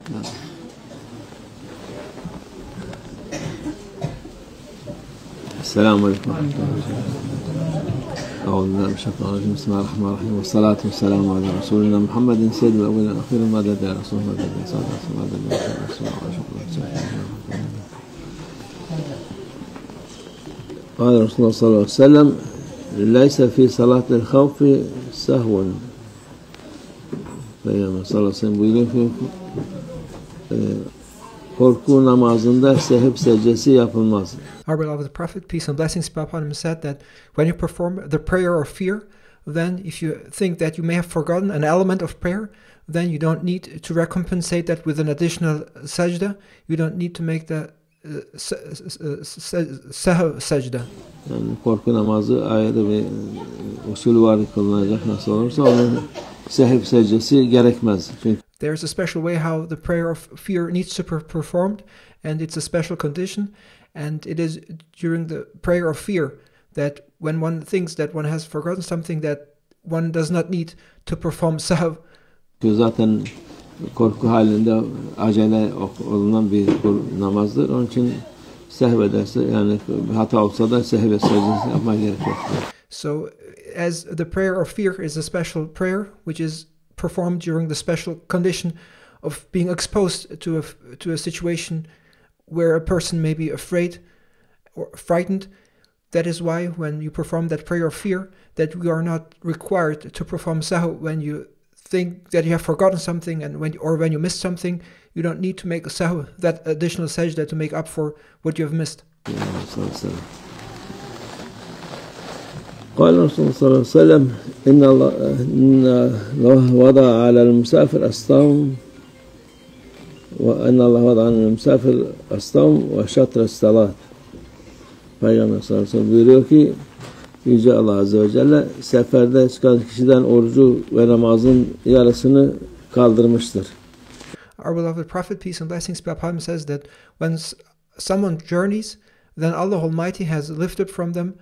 السلام عليكم ورحمة الله وبركاته. أعوذ بالله من الشيطان الرجيم. بسم الله الرحمن الرحيم والصلاة والسلام على رسولنا محمد سيد الأولين والآخرين مدد يا رسول الله مدد يا سادة مدد يا رسول الله. قال رسول الله صلى الله عليه وسلم ليس في صلاة الخوف سهو. Peygamber sallallahu aleyhi ve sellem buyuruyor ki korku namazında sehv secdesi yapılmaz. Our beloved Prophet, peace and blessings be upon him, said that when you perform the prayer of fear, then if you think that you may have forgotten an element of prayer, then you don't need to recompensate that with an additional sajda. You don't need to make the sahv sajda. Yani korku namazı ayrı bir usulü var kılınacak nasıl olursa onun sehv secdesi gerekmez. Çünkü there's a special way how the prayer of fear needs to be performed, and it's a special condition. And it is during the prayer of fear that when one thinks that one has forgotten something, that one does not need to perform sahv. Zaten korku halinde acele olunan bir namazdır. Onun için sehv ederse yani hata olsa da sehv secdesi yapmaya gerek yok. So as the prayer of fear is a special prayer which is performed during the special condition of being exposed to a situation where a person may be afraid or frightened, that is why when you perform that prayer of fear, that we are not required to perform sahw when you think that you have forgotten something, and when you missed something, you don't need to make a sahw, that additional sajda, to make up for what you have missed. قال الرسول صلى الله عليه وسلم إن الله وضع على المسافر الصوم وأن الله وضع على المسافر الصوم وشطر الصلاة. Peygamber sallallahu aleyhi ve sellem buyuruyor ki Yüce Allah Azze ve Celle seferde çıkan kişiden orucu ve namazın yarısını kaldırmıştır. Our beloved Prophet, peace and blessings be upon him, says that when someone journeys, then Allah Almighty has lifted from them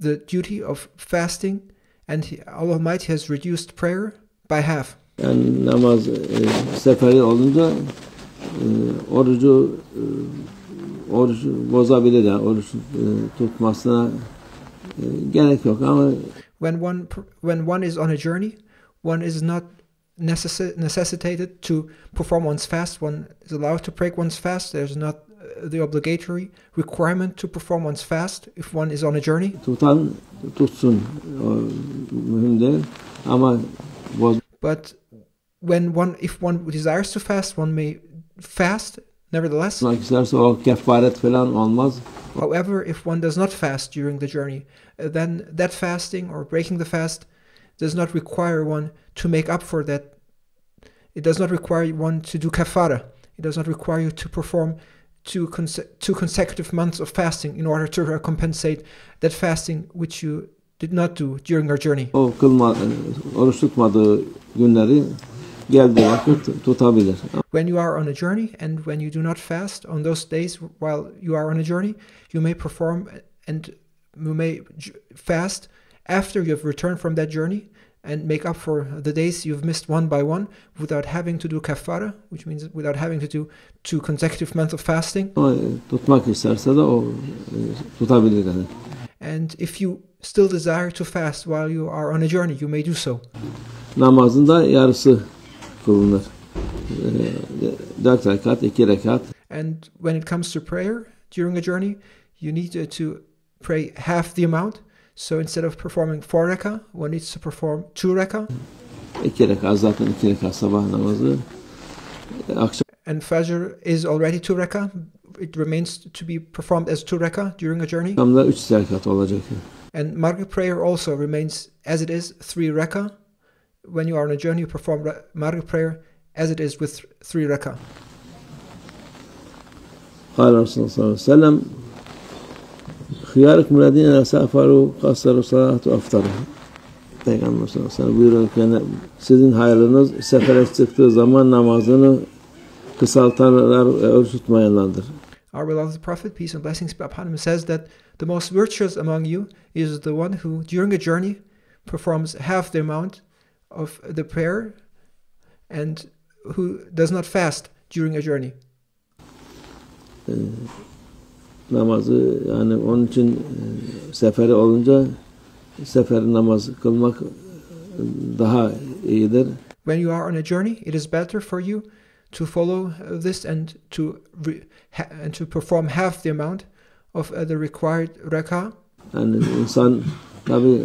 the duty of fasting, and Allah Almighty has reduced prayer by half. Yani namaz seferi olunca oruç bozabilir, yani oruç tutmasına gerek yok ama when one is on a journey, one is not necessitated to perform one's fast. One is allowed to break one's fast. There's not the obligatory requirement to perform one's fast if one is on a journey. Tutan tutsun, mühim değil ama but if one desires to fast, one may fast nevertheless. O kefaret falan olmaz. However, if one does not fast during the journey, then that fasting or breaking the fast does not require one to make up for that. It does not require one to do kafara. It does not require you to perform two consecutive months of fasting in order to compensate that fasting which you did not do during our journey. O oruç tutmadığı günleri geldiği vakit tutabilir. When you are on a journey and when you do not fast on those days while you are on a journey, you may perform and you may fast after you have returned from that journey and make up for the days you've missed one by one without having to do kafara, which means without having to do 2 consecutive months of fasting. Tutmak isterse de o tutabilir yani. And if you still desire to fast while you are on a journey, you may do so. Namazında yarısı kılınır. 4 rekat, 2 rekat. And when it comes to prayer during a journey, you need to pray half the amount. So instead of performing 4 rakah, one needs to perform 2 rakah. 2 rekat, zaten 2 rekat sabah namazı. And Fajr is already 2 rakah. It remains to be performed as 2 rakah during a journey. Tam da 3 rekat olacak. And Maghrib prayer also remains as it is, 3 rakah. When you are on a journey, you perform Maghrib prayer as it is with 3 rakah. قال رسول الله صلى الله عليه وسلم خياركم الذين سافروا قصروا الصلاة وأفطروا. Peygamber sallallahu aleyhi ve sellem buyuruyor ki sizin hayırlınız sefere çıktığı zaman namazını kısaltanlar ve oruç tutmayanlardır. Our beloved Prophet, peace and blessings be upon him, says that the most virtuous among you is the one who during a journey performs half the amount of the prayer and who does not fast during a journey. Namazı yani onun için seferi olunca sefer namaz kılmak daha iyidir. When you are on a journey, it is better for you to follow this and to perform half the amount of the required rak'ah. Yani insan tabi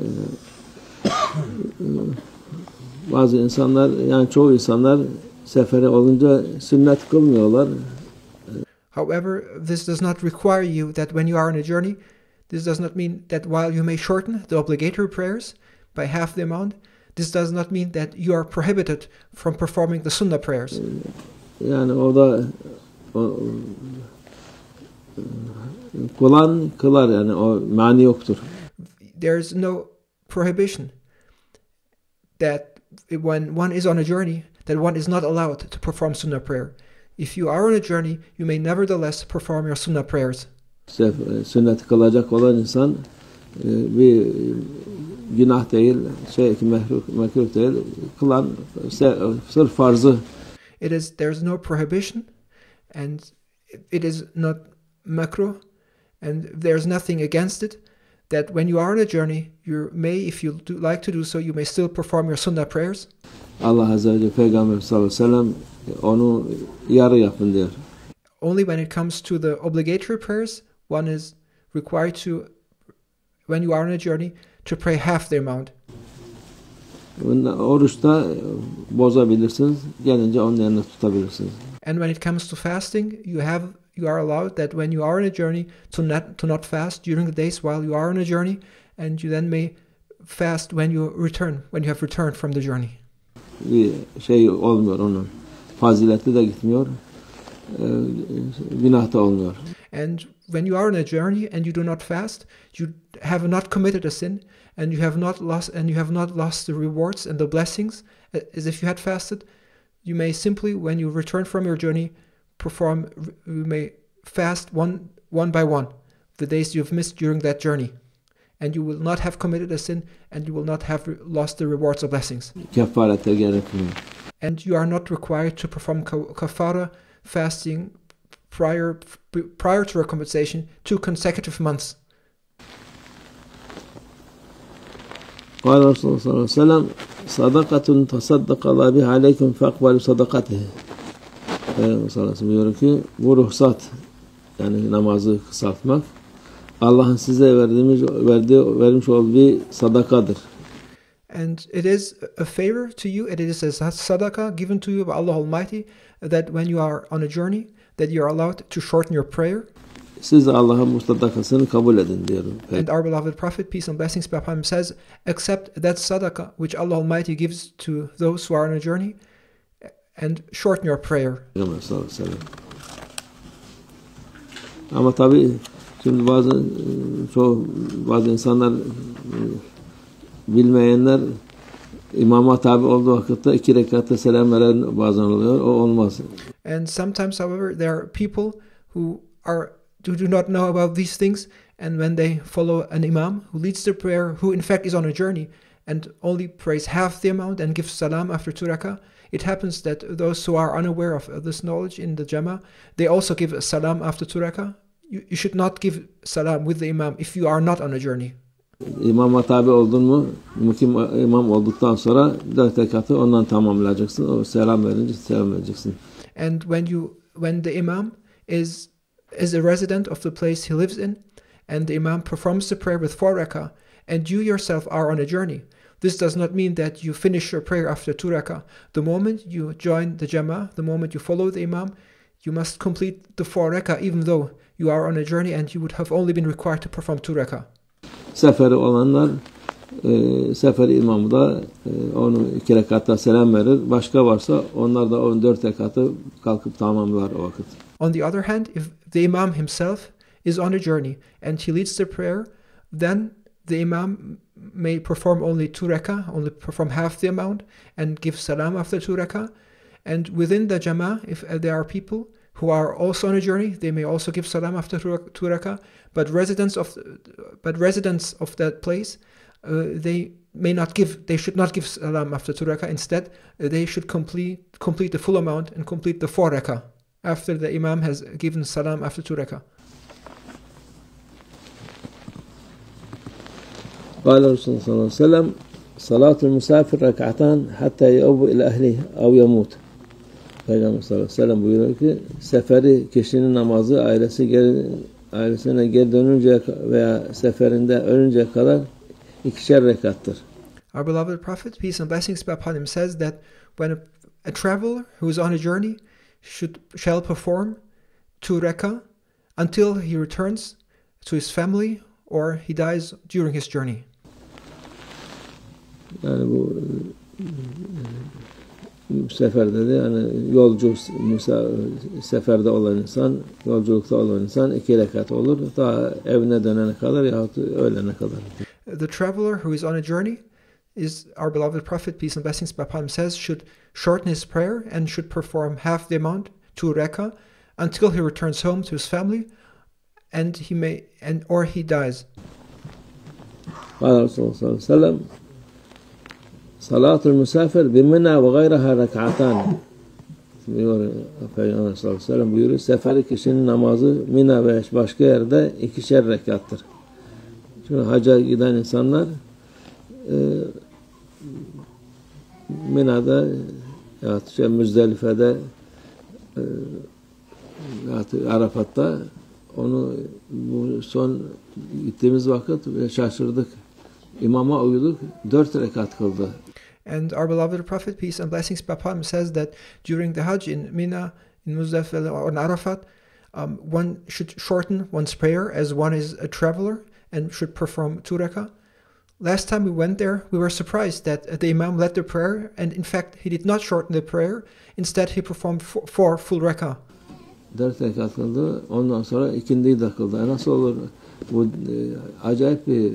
bazı insanlar yani çoğu insanlar sefere olunca sünnet kılmıyorlar. However, this does not require you that when you are on a journey, this does not mean that while you may shorten the obligatory prayers by half the amount, this does not mean that you are prohibited from performing the sunnah prayers. Yani o da kılan kılar yani o mani yoktur. There is no prohibition that when one is on a journey, that one is not allowed to perform sunnah prayer. If you are on a journey, you may nevertheless perform your sunnah prayers. Sünnet kılacak olan insan bir günah değil, mekruh değil, kılan sırf farzı. There's no prohibition, and it is not makruh, and there's nothing against it. That when you are on a journey, you may, if you like to do so, you may still perform your sunnah prayers. Allah Azze ve Celle Peygamber sallallahu aleyhi ve sellem onu yarı yapın diyor. Only when it comes to the obligatory prayers, one is required to, when you are on a journey, to pray half the amount. Oruçta bozabilirsiniz, gelince onun yerine tutabilirsiniz. And when it comes to fasting, you are allowed that when you are on a journey to not fast during the days while you are on a journey, and you then may fast when you have returned from the journey. Bir şey olmuyor onun. Fazileti de gitmiyor. Günah da olmuyor. And when you are on a journey and you do not fast, you have not committed a sin, and you have not lost the rewards and the blessings as if you had fasted. You may simply, when you return from your journey, you may fast one by one the days you have missed during that journey, and you will not have committed a sin, and you will not have lost the rewards or blessings. Kefarete gerekmiyor. And you are not required to perform kafara fasting prior to recompensation 2 consecutive months. قال رسول الله صلى الله عليه وسلم صدقة تصدق الله بها عليكم فأقبلوا صدقته. Peygamber sallallahu aleyhi ve sellem diyor ki bu ruhsat yani namazı kısaltmak Allah'ın size vermiş olduğu bir sadakadır. And it is a favor to you, it is a sadaqah given to you by Allah Almighty, that when you are on a journey, that you are allowed to shorten your prayer. Siz Allah'ın bu sadakasını kabul edin diyor. And our beloved Prophet, peace and blessings be upon him, says, accept that sadaqah which Allah Almighty gives to those who are on a journey, and shorten your prayer. Ama tabii şimdi bazı insanlar bilmeyenler imama tabi olduğu vakitte 2 rekatta selam veren bazen oluyor. O olmaz. And sometimes, however, there are people who do not know about these things, and when they follow an imam who leads the prayer, who in fact is on a journey and only prays half the amount and gives salam after 2 rakah, it happens that those who are unaware of this knowledge in the Jama'ah, they also give salam after 2 rakah. You should not give salam with the imam if you are not on a journey. İmama tabi oldun mu, imam olduktan sonra 4 rekatı ondan tamamlayacaksın. O selam verince selam vereceksin. And when the imam is a resident of the place he lives in, and the imam performs the prayer with 4 rakah, and you yourself are on a journey, this does not mean that you finish your prayer after 2 rakah. The moment you join the Jama'ah, the moment you follow the imam, you must complete the 4 rakah, even though you are on a journey and you would have only been required to perform 2 rakah. Seferi olanlar seferi imamı da onu 2 rekatta selam verir. Başka varsa onlar da 14 rekatı kalkıp tamamlar o vakit. On the other hand, if the imam himself is on a journey and he leads the prayer, then the imam may perform only 2 rakah, only perform half the amount, and give salam after 2 rakah. And within the Jama'ah, if there are people who are also on a journey, they may also give salam after 2 rakah. But residents of that place, they should not give salam after 2 rakah. Instead, they should complete the full amount and complete the 4 rakah after the imam has given salam after 2 rakah. قال الرسول صلى الله عليه وسلم صلاة المسافر ركعتان حتى يؤوب إلى أهله أو يموت. Peygamber sallallahu aleyhi ve sellem buyuruyor ki seferi kişinin namazı ailesine geri dönünce veya seferinde ölünceye kadar 2'şer rekattır. Our beloved Prophet, peace and blessings be upon him, says that when a traveler who is on a journey shall perform 2 rakah until he returns to his family or he dies during his journey. Yani bu seferde de yani seferde olan insan, yolculukta olan insan 2 rekat olur. Daha evine dönene kadar yahut ölene kadar. The traveler who is on a journey is our beloved Prophet, peace and blessings be upon him, says should shorten his prayer and should perform half the amount, 2 rakah, until he returns home to his family or he dies. قال Resulullah sallallahu aleyhi ve sellem salatul musafir bimina ve gayraha rek'atan. Peygamber sallallahu aleyhi ve sellem buyuruyor, seferi kişinin namazı Mina ve başka yerde 2'şer rekattır. Çünkü hacca giden insanlar Mina'da ya Müzdelife'de Arafat'ta onu bu son gittiğimiz vakit şaşırdık. İmama uyduk, 4 rekat kıldı. And our beloved Prophet, peace and blessings be upon him, says that during the Hajj in Mina, in Muzdalifah or in Arafat, one should shorten one's prayer as one is a traveler and should perform 2 rakah. Last time we went there, we were surprised that the Imam led the prayer, and in fact he did not shorten the prayer. Instead, he performed 4 full rakah. 4 rekat kıldı. Ondan sonra ikindiyi de kıldı. Nasıl olur? Bu acayip bir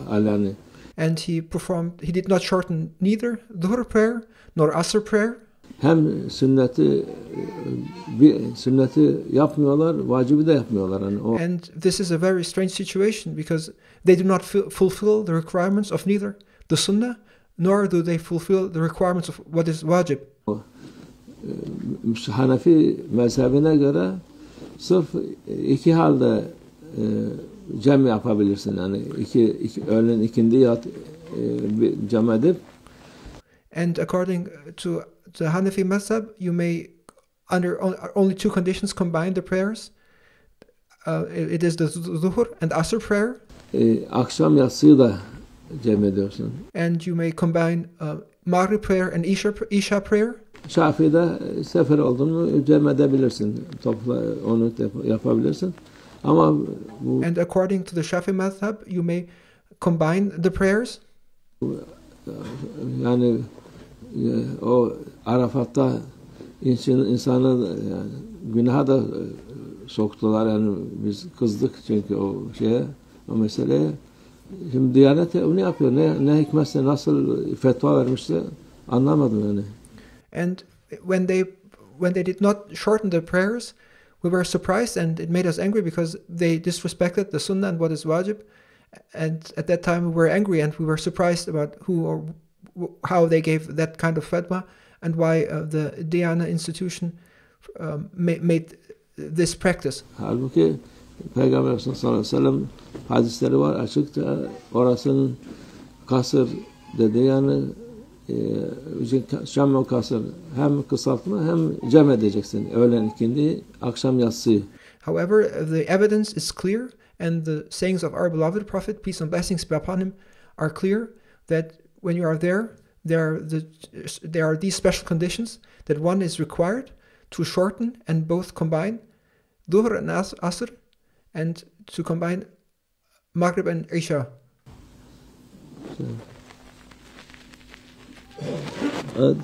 hal yani. And he did not shorten neither Dhuhr prayer nor Asr prayer. Hem sünneti yapmıyorlar, vacibi de yapmıyorlar. Yani And this is a very strange situation because they do not fulfill the requirements of neither the sunnah nor do they fulfill the requirements of what is wajib. Hanefi mezhebine göre sırf 2 halde cem yapabilirsin. Yani öğlen ikindi yat cem edip. And according to the Hanafi Mazhab, you may under only 2 conditions combine the prayers. It is the Dhuhr and Asr prayer. Akşam yatsıyı da cem ediyorsun. And you may combine Maghrib prayer and Isha prayer. Şafii'de sefer oldun mu cem edebilirsin. Topla onu yapabilirsin. Ama bu And according to the Shafi Madhab, you may combine the prayers. Yani o Arafat'ta insanı yani günaha da soktular, yani biz kızdık çünkü o meseleye. Şimdi Diyanet onu yapıyor. Ne hikmetse nasıl fetva vermişse anlamadım yani. And when they did not shorten the prayers, we were surprised and it made us angry because they disrespected the sunnah and what is wajib. And at that time we were angry and we were surprised about how they gave that kind of fatwa and why the Diyana institution made this practice. Halbuki Peygamber sallallahu aleyhi ve sellem hadisleri var açıkça, orasının kasır dedi, yani Şam ve kasır hem kısaltma hem cem edeceksin. Öğlen ikindi, akşam yatsıyı. However, the evidence is clear and the sayings of our beloved Prophet, peace and blessings be upon him, are clear that when you are there are these special conditions that one is required to shorten and both combine Dhuhr and Asr and to combine Maghrib and Isha.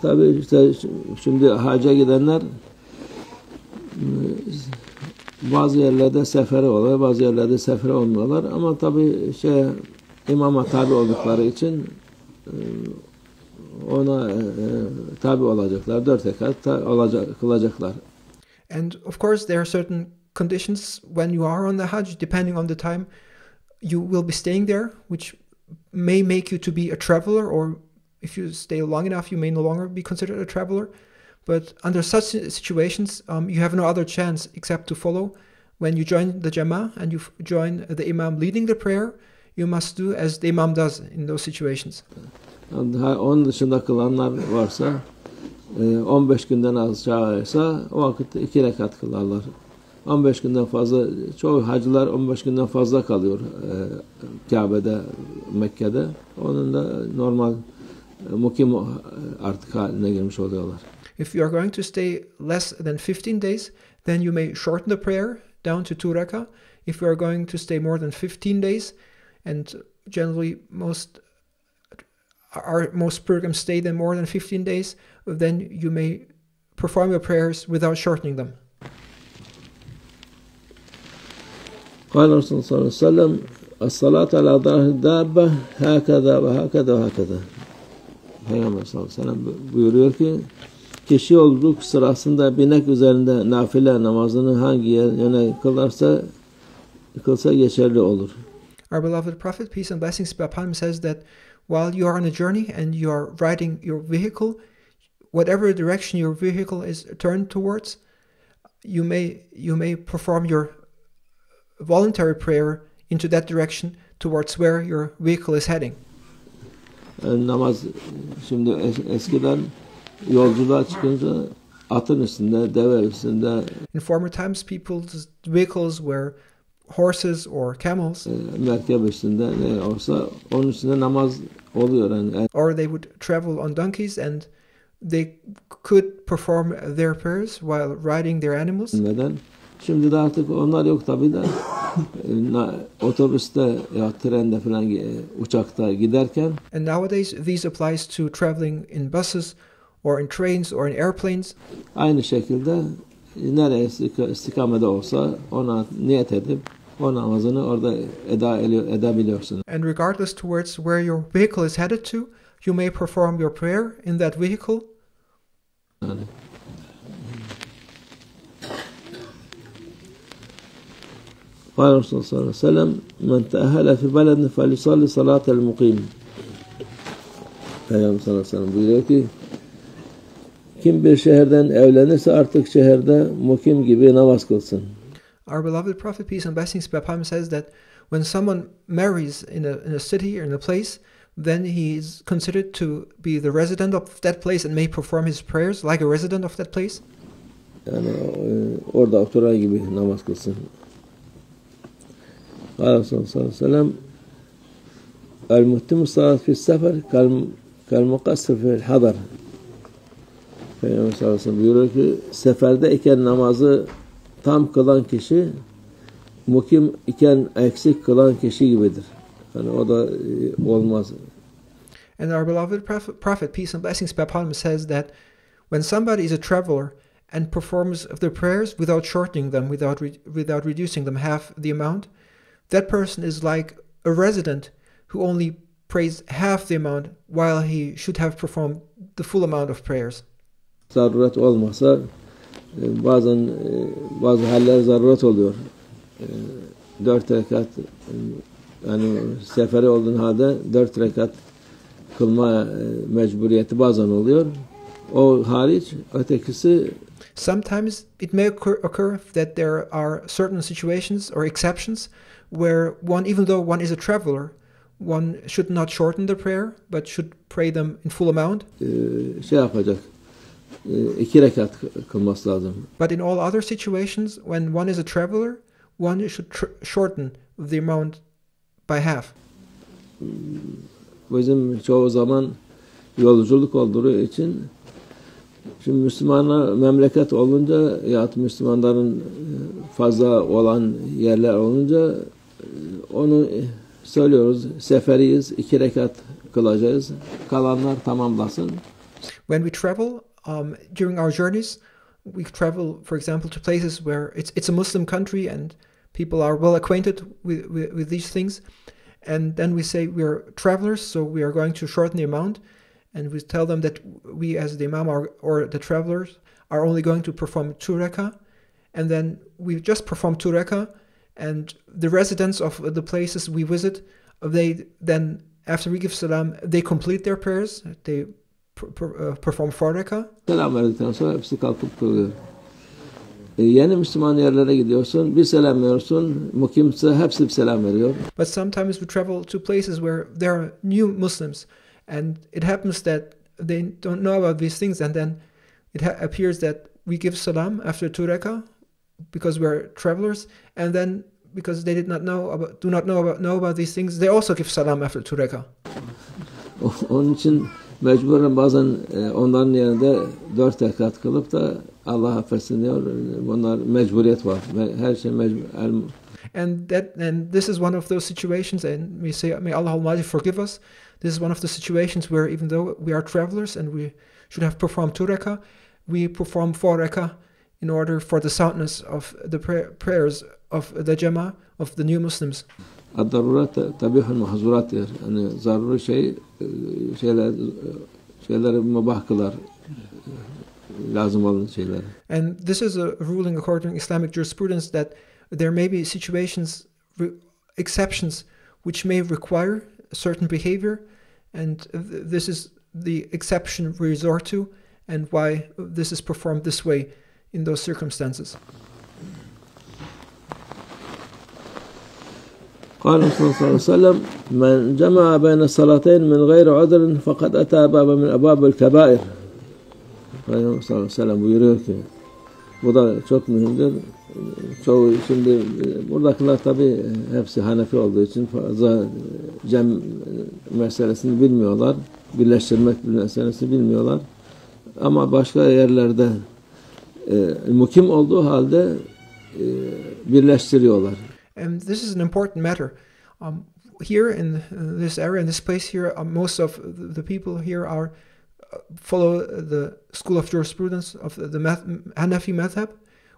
Tabii işte şimdi hacca gidenler bazı yerlerde sefere oluyor, bazı yerlerde sefere olmuyorlar ama tabii imama tabi oldukları için ona tabi olacaklar, 4 rekat kılacaklar. And of course there are certain conditions when you are on the Hajj, depending on the time you will be staying there, which may make you to be a traveler, or if you stay long enough, you may no longer be considered a traveler. But under such situations, you have no other chance except to follow. When you join the Jama'ah and you join the Imam leading the prayer, you must do as the Imam does in those situations. Onun dışında kılanlar varsa 15 günden aşağıysa o vakit 2 rekat kılarlar. 15 günden fazla, çoğu hacılar 15 günden fazla kalıyor Kabe'de, Mekke'de. Onun da normal mukim artık haline girmiş oluyorlar. If you are going to stay less than 15 days, then you may shorten the prayer down to 2 rakah. If you are going to stay more than 15 days, and generally most pilgrims stay then more than 15 days, then you may perform your prayers without shortening them. قال الرسول صلى الله عليه وسلم الصلاة على ظهر الدابة هكذا وهكذا وهكذا. Peygamber sallallahu aleyhi ve sellem buyuruyor ki kişi yolculuk sırasında binek üzerinde nafile namazını hangi yöne kılsa geçerli olur. Our beloved Prophet, peace and blessings be upon him, says that while you are on a journey and you are riding your vehicle, whatever direction your vehicle is turned towards, you may perform your voluntary prayer into that direction towards where your vehicle is heading. Namaz şimdi eskiden yolculuğa çıkınca atın üstünde, deve üstünde. In former times, people's vehicles were horses or camels. Merkep üstünde ne olsa onun üstünde namaz oluyor yani. Or they would travel on donkeys and they could perform their prayers while riding their animals. Neden? Şimdi de artık onlar yok tabii de otobüste ya trende falan uçakta giderken. And nowadays these applies to traveling in buses or in trains or in airplanes. Aynı şekilde nereye istikamede olsa ona niyet edip o namazını orada edebiliyorsun. And regardless towards where your vehicle is headed to, you may perform your prayer in that vehicle. Yani. قال الرسول صلى الله عليه وسلم من تأهل في بلد فليصلي صلاة المقيم. Peygamber sallallahu aleyhi ve sellem buyuruyor ki kim bir şehirden evlenirse artık şehirde mukim gibi namaz kılsın. Our beloved Prophet, peace and blessings be upon him, says that when someone marries in a city or in a place, then he is considered to be the resident of that place and may perform his prayers like a resident of that place. Yani orada oturan gibi namaz kılsın. قال صلى الله عليه وسلم المتم الصلاة في السفر كالمقصر في الحضر. Peygamber sallallahu aleyhi ve sellem buyuruyor ki seferdeyken namazı tam kılan kişi mukim iken eksik kılan kişi gibidir. Yani o da olmaz. And our beloved prophet, peace and blessings be upon him, says that when somebody is a traveler and performs the prayers without shortening them, without reducing them half the amount, that person is like a resident who only prays half the amount while he should have performed the full amount of prayers. Zaruret olmasa bazen bazı haller zaruret oluyor. 4 rekat yani seferi olduğun halde 4 rekat kılma mecburiyeti bazen oluyor. O hariç ötekisi. Sometimes it may occur that there are certain situations or exceptions where one, even though one is a traveler, one should not shorten the prayer but should pray them in full amount. Şey yapacak. 2 rekat kılması lazım. But in all other situations, when one is a traveler, one should shorten the amount by half. Bizim çoğu zaman yolculuk olduğu için şimdi Müslümanlar memleket olunca ya Müslümanların fazla olan yerler olunca onu söylüyoruz. Seferiyiz, 2 rekat kılacağız. Kalanlar tamamlasın. When we travel, during our journeys, we travel, for example, to places where it's a Muslim country and people are well acquainted with these things. And then we say we are travelers, so we are going to shorten the amount. And we tell them that we, as the imam or the travelers, are only going to perform 2 rakah. And then we just perform 2 rakah. And the residents of the places we visit, they then after we give salam, they complete their prayers. They perform 4 rakah. Selam verdikten sonra hepsi kalkıp kılıyor. Yeni Müslüman yerlere gidiyorsun, bir selam veriyorsun, mukimse hepsi bir selam veriyor. But sometimes we travel to places where there are new Muslims, and it happens that they don't know about these things, and then it appears that we give salam after 2 rakah because we're travelers, and then because they do not know about these things, they also give salam after 2 rakah. Onun için mecburen bazen onların yerinde 4 rekat kılıp da Allah affetsin diyor. Bunlar mecburiyet var. Her şey mecbur. And this is one of those situations, and we say, may Allah Almighty forgive us. This is one of the situations where even though we are travelers and we should have performed 2 rakah, we perform 4 rakah in order for the soundness of the prayers of the Jama'ah, of the new Muslims. Ad-darurat tabihul mahzurat der. Yani zaruri şeyleri mubah kılar. Lazım olan şeyleri. And this is a ruling according to Islamic jurisprudence that there may be situations, exceptions, which may require a certain behavior, and this is the exception we resort to, and why this is performed this way in those circumstances. قال صلى الله عليه وسلم من جمع بين الصلاتين من غير عذر فقد أتى بابا من أبواب الكبائر. Peygamber sallallahu aleyhi ve sellem buyuruyor ki bu da çok mühimdir. Çoğu şimdi buradakiler tabi hepsi Hanefi olduğu için fazla cem meselesini bilmiyorlar. Birleştirmek meselesini bilmiyorlar. Ama başka yerlerde mukim olduğu halde birleştiriyorlar. And this is an important matter. Here in this area, in this place here, most of the people here follow the school of jurisprudence of the Hanafi madhab,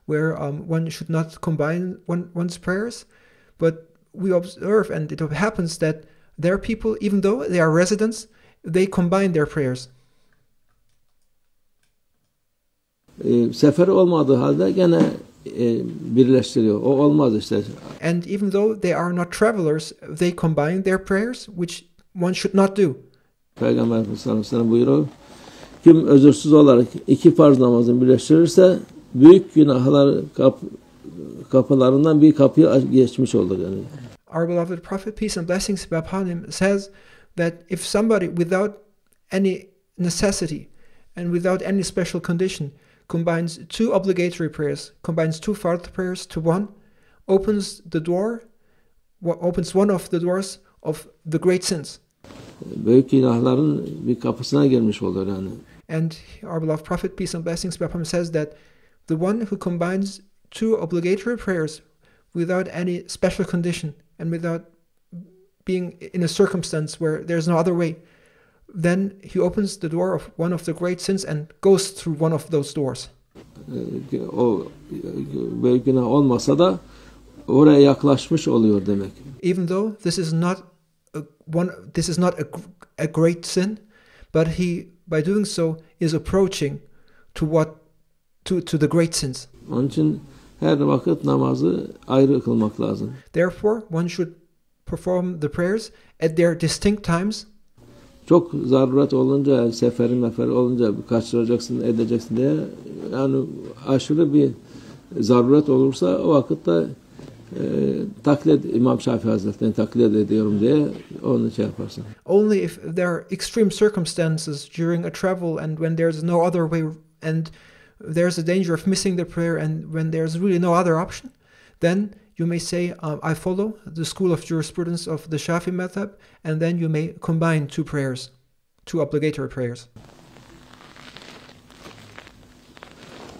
where one should not combine one's prayers. But we observe, and it happens that their people, even though they are residents, they combine their prayers. Sefer olmadığı halde gene birleştiriyor. O olmaz işte. And even though they are not travelers, they combine their prayers, which one should not do. Peygamber sallallahu aleyhi ve sellem buyuruyor. Kim özürsüz olarak 2 farz namazını birleştirirse büyük günahlar kapılarından bir kapıyı geçmiş olur yani. Our beloved Prophet, peace and blessings be upon him, says that if somebody without any necessity and without any special condition combines 2 obligatory prayers, combines 2 fard prayers to one, opens one of the doors of the great sins. Büyük günahların bir kapısına girmiş olur yani. And our beloved Prophet, peace and blessings be upon him, says that the one who combines 2 obligatory prayers without any special condition and without being in a circumstance where there's no other way, then he opens the door of one of the great sins and goes through one of those doors. O büyük günah olmasa da oraya yaklaşmış oluyor demek. Even though this is not a great sin, but he, by doing so, is approaching to the great sins. Onun için her vakit namazı ayrı kılmak lazım. Therefore, one should perform the prayers at their distinct times. Çok zaruret olunca, sefer olunca kaçıracaksın, edeceksin diye yani aşırı bir zaruret olursa o vakitte taklit İmam Şafii Hazretleri'ni taklit ediyorum diye onu yaparsın. Only if there are extreme circumstances during a travel and when there's no other way and there's a danger of missing the prayer and when there's really no other option, then you may say, I follow the school of jurisprudence of the Shafi madhab, and then you may combine 2 prayers, 2 obligatory prayers.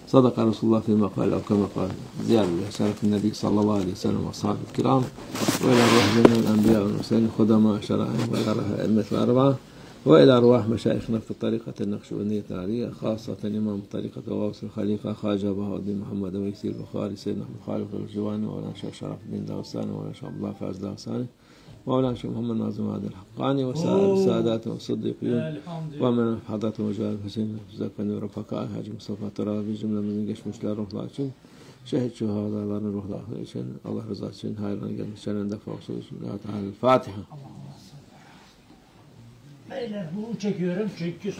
صدق رسول الله فيما قال أو كما قال زيادة شرف النبي صلى الله عليه وسلم وأصحابه الكرام وإلى أرواح جميع الأنبياء والمرسلين خدماء شرائعهم وإلى أرواح الأئمة الأربعة وإلى أرواح مشايخنا في الطريقة النقشبندية العالية خاصة إمام الطريقة غوث الخليفة خواجة بهاء الدين محمد ويسير البخاري سيدنا أحمد خالد الجواني ومولانا الشيخ شرف الدين داوساني ومولانا الشيخ عبد الله فاز داوساني مولانا الشيخ محمد ناظم هادي الحقاني وسائر السادات والصديقين ومن حضرتهم وجلال الحسين زكاني ورفقائه حاج مصطفى ترابي جملة من geçmişler ruhlar için şehit şuhadaların ruhları için Allah rızası için hayırlı gelmişlerin defa olsun. El Fatiha. Böyle bu çekiyorum çünkü